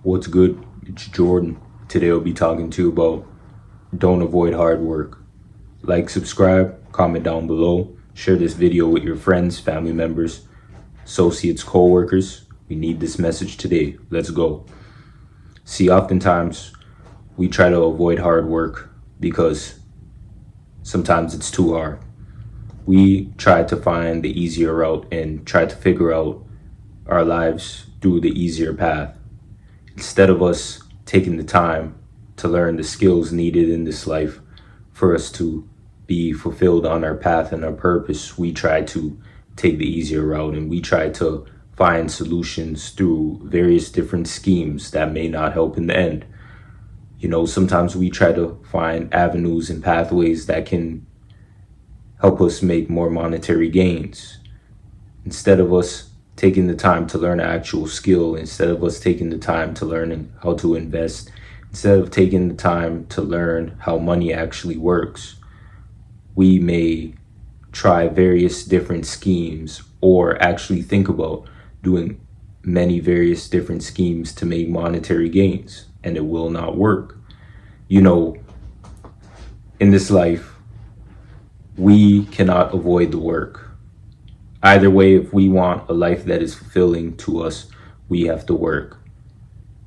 What's good? It's Jordan. Today I'll be talking to you about don't avoid hard work. Like, subscribe, comment down below, share this video with your friends, family members, associates, co-workers. We need this message today. Let's go. See, oftentimes we try to avoid hard work because sometimes it's too hard. We try to find the easier route and try to figure out our lives through the easier path. Instead of us taking the time to learn the skills needed in this life for us to be fulfilled on our path and our purpose, we try to take the easier route and we try to find solutions through various different schemes that may not help in the end. Sometimes we try to find avenues and pathways that can help us make more monetary gains. Instead of us taking the time to learn an actual skill, instead of us taking the time to learn how to invest, instead of taking the time to learn how money actually works, we may try various different schemes or actually think about doing many various different schemes to make monetary gains, and it will not work. In this life, we cannot avoid the work. Either way, if we want a life that is fulfilling to us, we have to work.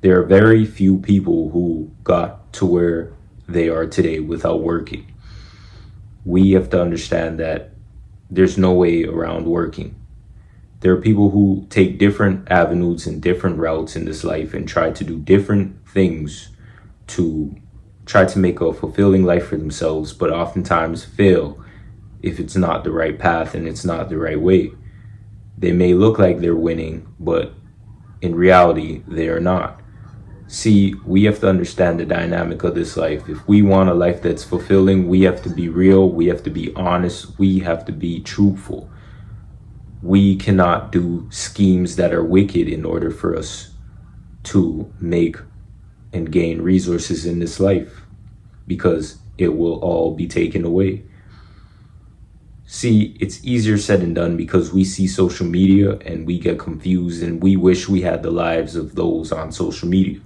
There are very few people who got to where they are today without working. We have to understand that there's no way around working. There are people who take different avenues and different routes in this life and try to do different things to try to make a fulfilling life for themselves, but oftentimes fail if it's not the right path and it's not the right way. They may look like they're winning, but in reality, they are not. See, we have to understand the dynamic of this life. If we want a life that's fulfilling, we have to be real, we have to be honest, we have to be truthful. We cannot do schemes that are wicked in order for us to make and gain resources in this life, because it will all be taken away. See, it's easier said than done because we see social media and we get confused and we wish we had the lives of those on social media.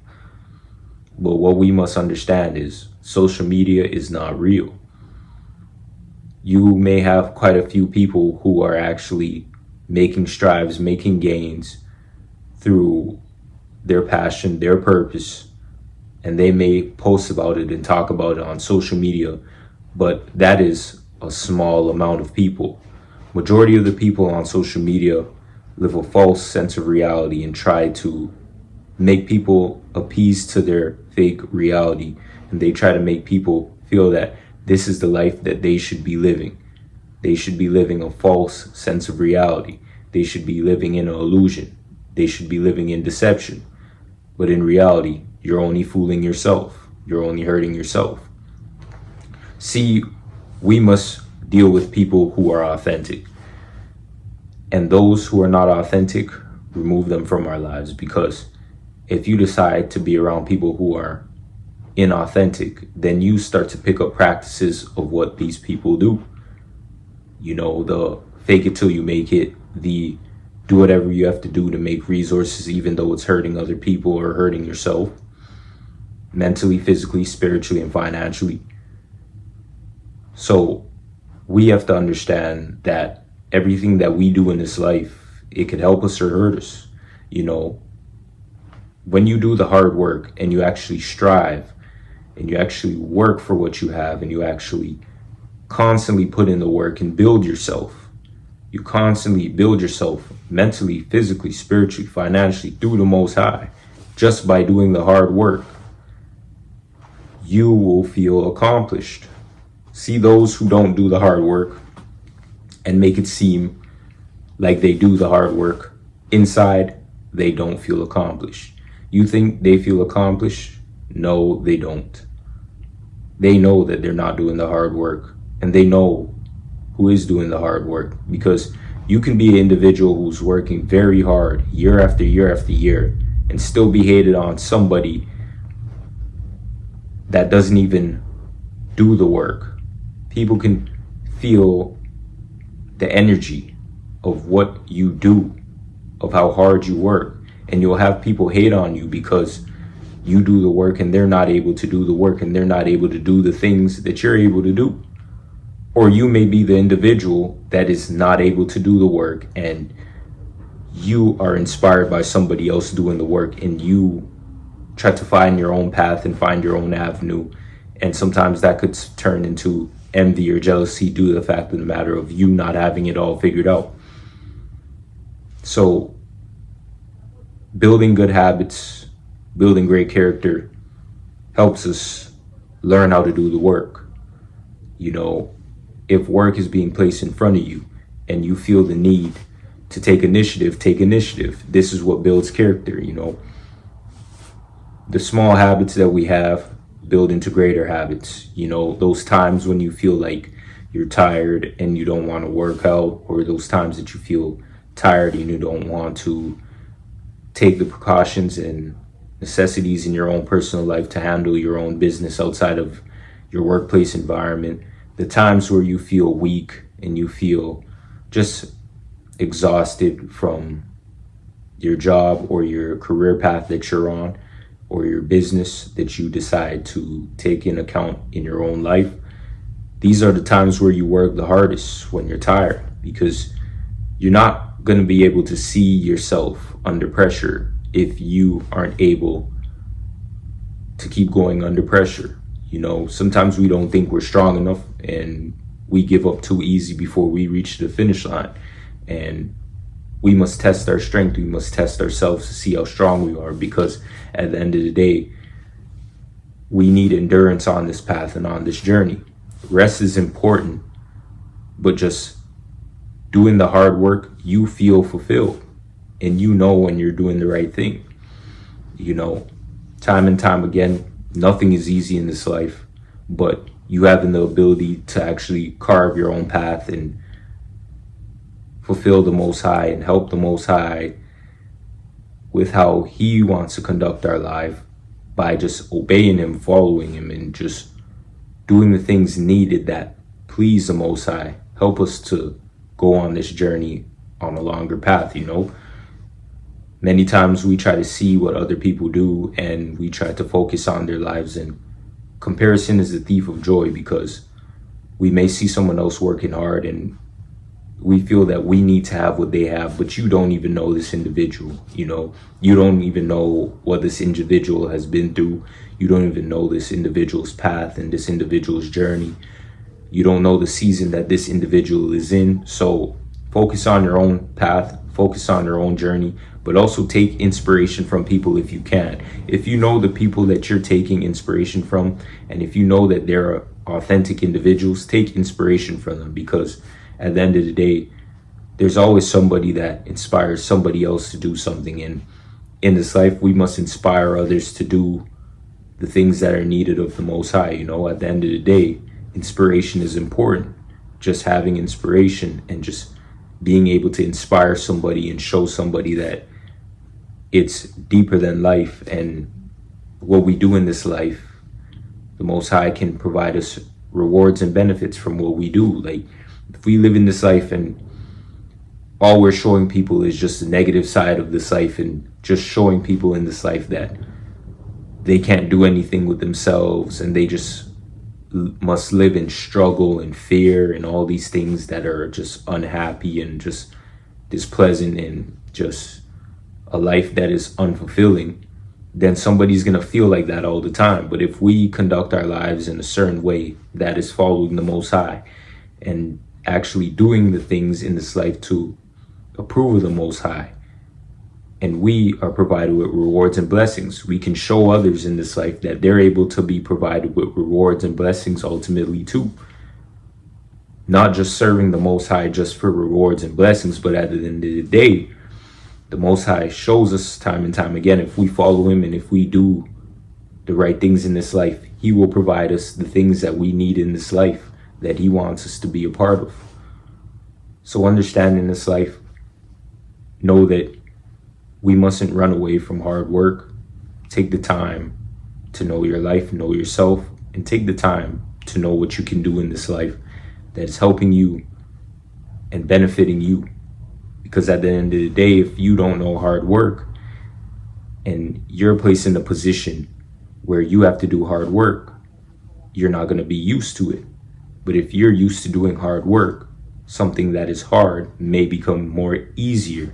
But what we must understand is social media is not real. You may have quite a few people who are actually making strides, making gains through their passion, their purpose, and they may post about it and talk about it on social media, but that is a small amount of people. Majority of the people on social media live a false sense of reality and try to make people appease to their fake reality, and they try to make people feel that this is the life that they should be living. They should be living a false sense of reality. They should be living in an illusion. They should be living in deception. But in reality, you're only fooling yourself. You're only hurting yourself. See, we must deal with people who are authentic. And those who are not authentic, remove them from our lives, because if you decide to be around people who are inauthentic, then you start to pick up practices of what these people do. The fake it till you make it, the do whatever you have to do to make resources, even though it's hurting other people or hurting yourself, mentally, physically, spiritually, and financially. So we have to understand that everything that we do in this life, it could help us or hurt us. When you do the hard work and you actually strive and you actually work for what you have and you actually constantly put in the work and build yourself, you constantly build yourself mentally, physically, spiritually, financially through the Most High, just by doing the hard work, you will feel accomplished. See, those who don't do the hard work and make it seem like they do the hard work, inside, they don't feel accomplished. You think they feel accomplished? No, they don't. They know that they're not doing the hard work, and they know who is doing the hard work, because you can be an individual who's working very hard year after year after year and still be hated on somebody that doesn't even do the work. People can feel the energy of what you do, of how hard you work, and you'll have people hate on you because you do the work and they're not able to do the work, and they're not able to do the things that you're able to do. Or you may be the individual that is not able to do the work, and you are inspired by somebody else doing the work, and you try to find your own path and find your own avenue. And sometimes that could turn into envy or jealousy due to the fact of the matter of you not having it all figured out. So building good habits, building great character helps us learn how to do the work. You know, if work is being placed in front of you and you feel the need to take initiative, take initiative. This is what builds character, you know. The small habits that we have build into greater habits. You know, those times when you feel like you're tired and you don't want to work out, or those times that you feel tired and you don't want to take the precautions and necessities in your own personal life to handle your own business outside of your workplace environment. The times where you feel weak and you feel just exhausted from your job or your career path that you're on, or your business that you decide to take in account in your own life. These are the times where you work the hardest, when you're tired, because you're not going to be able to see yourself under pressure if you aren't able to keep going under pressure. You know, sometimes we don't think we're strong enough and we give up too easy before we reach the finish line. And we must test our strength. We must test ourselves to see how strong we are, because at the end of the day, we need endurance on this path and on this journey. Rest is important, but just doing the hard work, you feel fulfilled and you know when you're doing the right thing. You know, time and time again, nothing is easy in this life, but you having the ability to actually carve your own path and fulfill the Most High and help the Most High with how He wants to conduct our life by just obeying Him, following Him, and just doing the things needed that please the Most High. Help us to go on this journey on a longer path, you know. Many times we try to see what other people do and we try to focus on their lives, and comparison is the thief of joy, because we may see someone else working hard and we feel that we need to have what they have, but you don't even know this individual. You know, you don't even know what this individual has been through. You don't even know this individual's path and this individual's journey. You don't know the season that this individual is in. So focus on your own path, focus on your own journey, but also take inspiration from people if you can. If you know the people that you're taking inspiration from, and if you know that they're authentic individuals, take inspiration from them, because at the end of the day, there's always somebody that inspires somebody else to do something. And in this life, we must inspire others to do the things that are needed of the Most High. You know, at the end of the day, inspiration is important. Just having inspiration and just being able to inspire somebody and show somebody that it's deeper than life, and what we do in this life, the Most High can provide us rewards and benefits from what we do. Like, if we live in this life and all we're showing people is just the negative side of this life, and just showing people in this life that they can't do anything with themselves and they just must live in struggle and fear and all these things that are just unhappy and just displeasant and just a life that is unfulfilling, then somebody's going to feel like that all the time. But if we conduct our lives in a certain way that is following the Most High and actually doing the things in this life to approve of the Most High, and we are provided with rewards and blessings, we can show others in this life that they're able to be provided with rewards and blessings ultimately too. Not just serving the Most High just for rewards and blessings, but at the end of the day, the Most High shows us time and time again, if we follow Him and if we do the right things in this life, He will provide us the things that we need in this life that He wants us to be a part of. So understand in this life, know that we mustn't run away from hard work. Take the time to know your life, know yourself, and take the time to know what you can do in this life that is helping you and benefiting you. Because at the end of the day, if you don't know hard work and you're placed in a position where you have to do hard work, you're not going to be used to it. But if you're used to doing hard work, something that is hard may become more easier.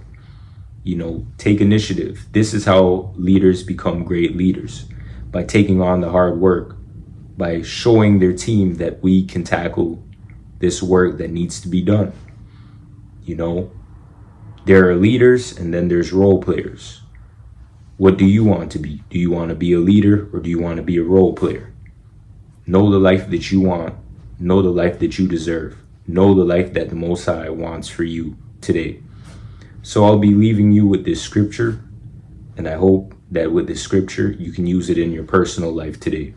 Take initiative. This is how leaders become great leaders, by taking on the hard work, by showing their team that we can tackle this work that needs to be done. There are leaders and then there's role players. What do you want to be? Do you want to be a leader or do you want to be a role player? Know the life that you want. Know the life that you deserve. Know the life that the Most High wants for you today. So I'll be leaving you with this scripture, and I hope that with this scripture, you can use it in your personal life today.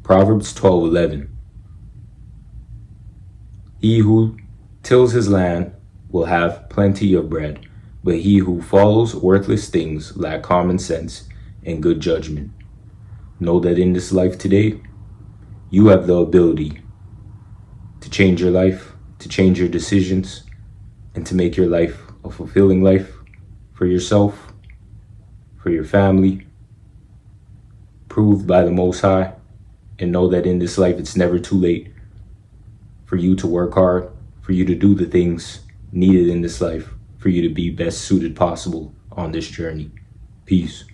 Proverbs 12:11. He who tills his land will have plenty of bread, but he who follows worthless things lack common sense and good judgment. Know that in this life today, you have the ability to change your life, to change your decisions, and to make your life a fulfilling life for yourself, for your family, proved by the Most High. And know that in this life, it's never too late for you to work hard, for you to do the things needed in this life, for you to be best suited possible on this journey. Peace.